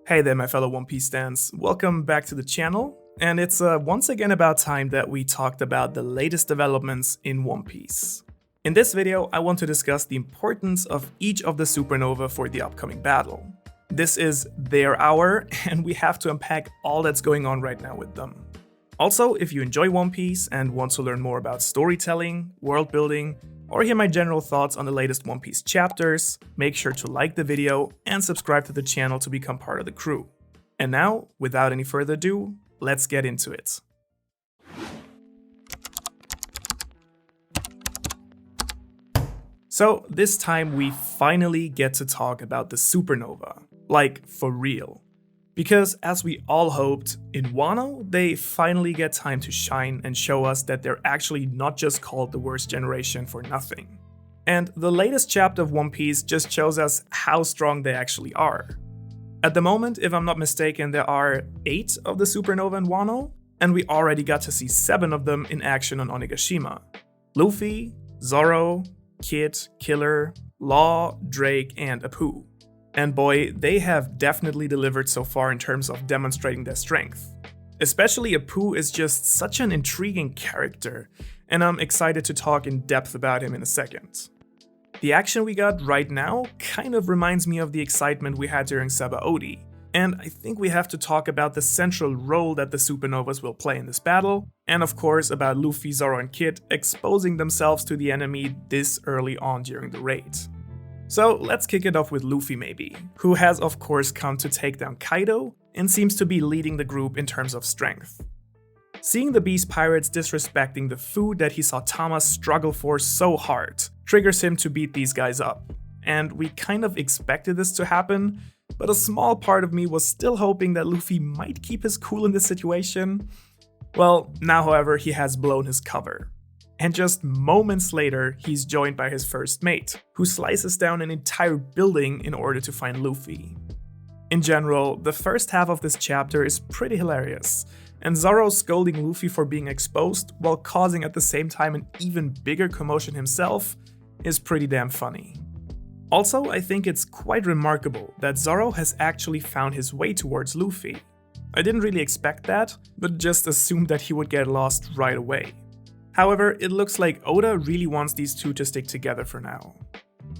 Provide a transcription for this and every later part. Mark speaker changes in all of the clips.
Speaker 1: Hey there, my fellow One Piece stans. Welcome back to the channel, and it's once again about time that we talked about the latest developments in One Piece. In this video, I want to discuss the importance of each of the Supernova for the upcoming battle. This is their hour, and we have to unpack all that's going on right now with them. Also, if you enjoy One Piece and want to learn more about storytelling, world building, or hear my general thoughts on the latest One Piece chapters, make sure to like the video and subscribe to the channel to become part of the crew. And now, without any further ado, let's get into it. So this time we finally get to talk about the Supernova, like for real. Because as we all hoped, in Wano, they finally get time to shine and show us that they're actually not just called the worst generation for nothing. And the latest chapter of One Piece just shows us how strong they actually are. At the moment, if I'm not mistaken, there are 8 of the Supernova in Wano, and we already got to see 7 of them in action on Onigashima. Luffy, Zoro, Kid, Killer, Law, Drake, and Apu. And boy, they have definitely delivered so far in terms of demonstrating their strength. Especially Apu is just such an intriguing character, and I'm excited to talk in depth about him in a second. The action we got right now kind of reminds me of the excitement we had during Sabaody, and I think we have to talk about the central role that the Supernovas will play in this battle, and of course about Luffy, Zoro, and Kid exposing themselves to the enemy this early on during the raid. So let's kick it off with Luffy maybe, who has of course come to take down Kaido and seems to be leading the group in terms of strength. Seeing the Beast Pirates disrespecting the food that he saw Thomas struggle for so hard triggers him to beat these guys up. And we kind of expected this to happen, but a small part of me was still hoping that Luffy might keep his cool in this situation. Well, now however he has blown his cover. And just moments later, he's joined by his first mate, who slices down an entire building in order to find Luffy. In general, the first half of this chapter is pretty hilarious, and Zoro scolding Luffy for being exposed while causing at the same time an even bigger commotion himself is pretty damn funny. Also, I think it's quite remarkable that Zoro has actually found his way towards Luffy. I didn't really expect that, but just assumed that he would get lost right away. However, it looks like Oda really wants these two to stick together for now.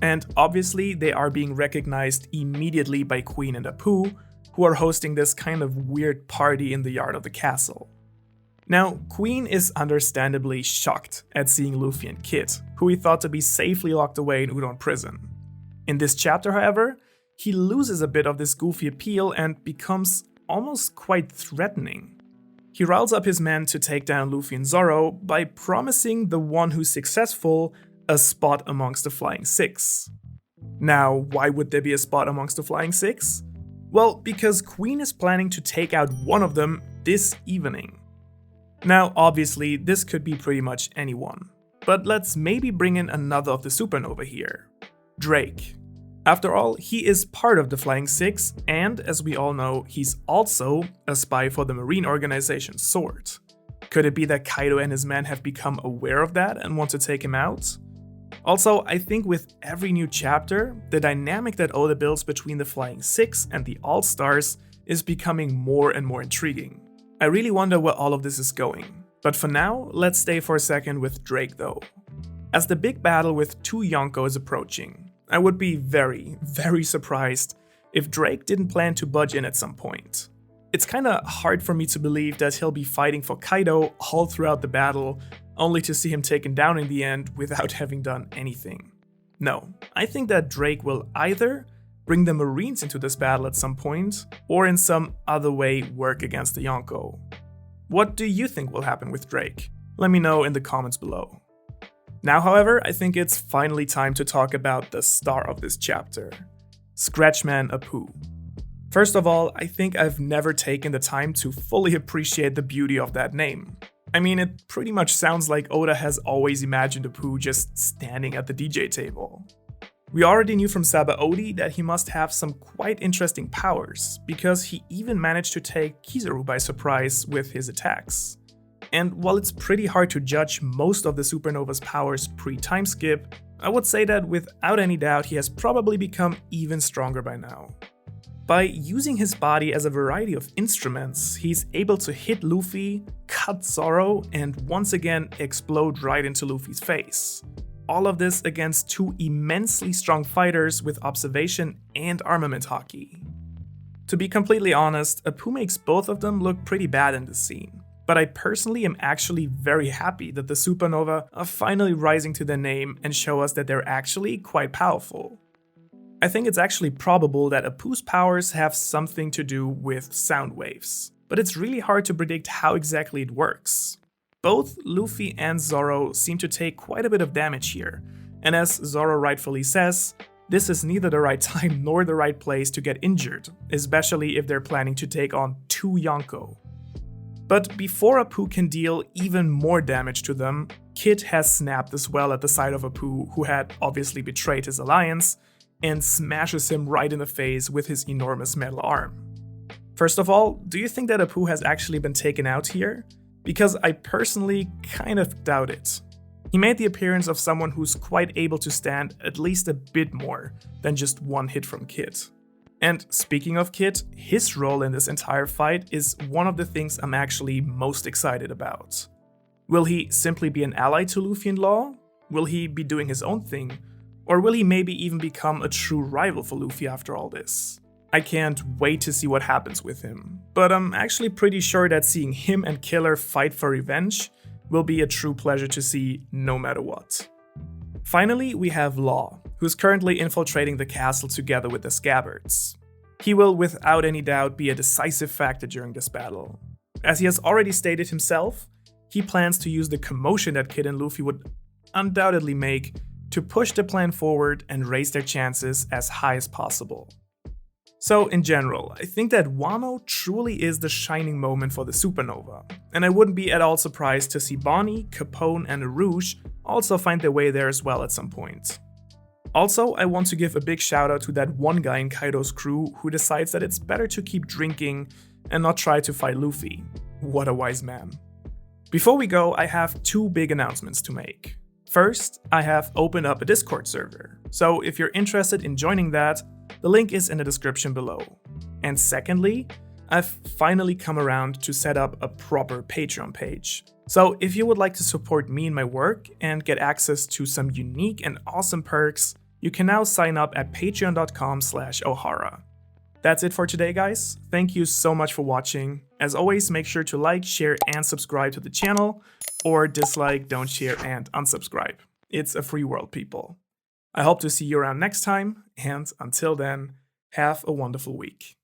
Speaker 1: And obviously, they are being recognized immediately by Queen and Apu, who are hosting this kind of weird party in the yard of the castle. Now, Queen is understandably shocked at seeing Luffy and Kid, who he thought to be safely locked away in Udon prison. In this chapter, however, he loses a bit of this goofy appeal and becomes almost quite threatening. He riles up his men to take down Luffy and Zoro by promising the one who's successful a spot amongst the Flying Six. Now, why would there be a spot amongst the Flying Six? Well, because Queen is planning to take out one of them this evening. Now, obviously, this could be pretty much anyone, but let's maybe bring in another of the Supernova here, Drake. After all, he is part of the Flying Six, and as we all know, he's also a spy for the marine organization SWORD. Could it be that Kaido and his men have become aware of that and want to take him out? Also, I think with every new chapter, the dynamic that Oda builds between the Flying Six and the All-Stars is becoming more and more intriguing. I really wonder where all of this is going. But for now, let's stay for a second with Drake though. As the big battle with 2 Yonko is approaching, I would be very, very surprised if Drake didn't plan to budge in at some point. It's kinda hard for me to believe that he'll be fighting for Kaido all throughout the battle, only to see him taken down in the end without having done anything. No, I think that Drake will either bring the Marines into this battle at some point, or in some other way work against the Yonko. What do you think will happen with Drake? Let me know in the comments below. Now, however, I think it's finally time to talk about the star of this chapter, Scratchman Apu. First of all, I think I've never taken the time to fully appreciate the beauty of that name. I mean, it pretty much sounds like Oda has always imagined Apu just standing at the DJ table. We already knew from Sabaody that he must have some quite interesting powers, because he even managed to take Kizaru by surprise with his attacks. And while it's pretty hard to judge most of the Supernova's powers pre-time skip, I would say that without any doubt he has probably become even stronger by now. By using his body as a variety of instruments, he's able to hit Luffy, cut Zoro, and once again explode right into Luffy's face. All of this against two immensely strong fighters with observation and armament hockey. To be completely honest, Apu makes both of them look pretty bad in this scene, but I personally am actually very happy that the Supernova are finally rising to their name and show us that they're actually quite powerful. I think it's actually probable that Apu's powers have something to do with sound waves, but it's really hard to predict how exactly it works. Both Luffy and Zoro seem to take quite a bit of damage here, and as Zoro rightfully says, this is neither the right time nor the right place to get injured, especially if they're planning to take on two Yonko. But before Apu can deal even more damage to them, Kid has snapped as well at the side of Apu, who had obviously betrayed his alliance, and smashes him right in the face with his enormous metal arm. First of all, do you think that Apu has actually been taken out here? Because I personally kind of doubt it. He made the appearance of someone who's quite able to stand at least a bit more than just one hit from Kid. And speaking of Kid, his role in this entire fight is one of the things I'm actually most excited about. Will he simply be an ally to Luffy in law? Will he be doing his own thing? Or will he maybe even become a true rival for Luffy after all this? I can't wait to see what happens with him, but I'm actually pretty sure that seeing him and Killer fight for revenge will be a true pleasure to see no matter what. Finally, we have Law, who's currently infiltrating the castle together with the Scabbards. He will without any doubt be a decisive factor during this battle. As he has already stated himself, he plans to use the commotion that Kid and Luffy would undoubtedly make to push the plan forward and raise their chances as high as possible. So in general, I think that Wano truly is the shining moment for the Supernova, and I wouldn't be at all surprised to see Bonnie, Capone, and Rouge also find their way there as well at some point. Also, I want to give a big shout out to that one guy in Kaido's crew who decides that it's better to keep drinking and not try to fight Luffy. What a wise man. Before we go, I have two big announcements to make. First, I have opened up a Discord server, so if you're interested in joining that, the link is in the description below. And secondly, I've finally come around to set up a proper Patreon page. So if you would like to support me in my work and get access to some unique and awesome perks, you can now sign up at patreon.com/Ohara. That's it for today, guys. Thank you so much for watching. As always, make sure to like, share, and subscribe to the channel, or dislike, don't share, and unsubscribe. It's a free world, people. I hope to see you around next time, and until then, have a wonderful week.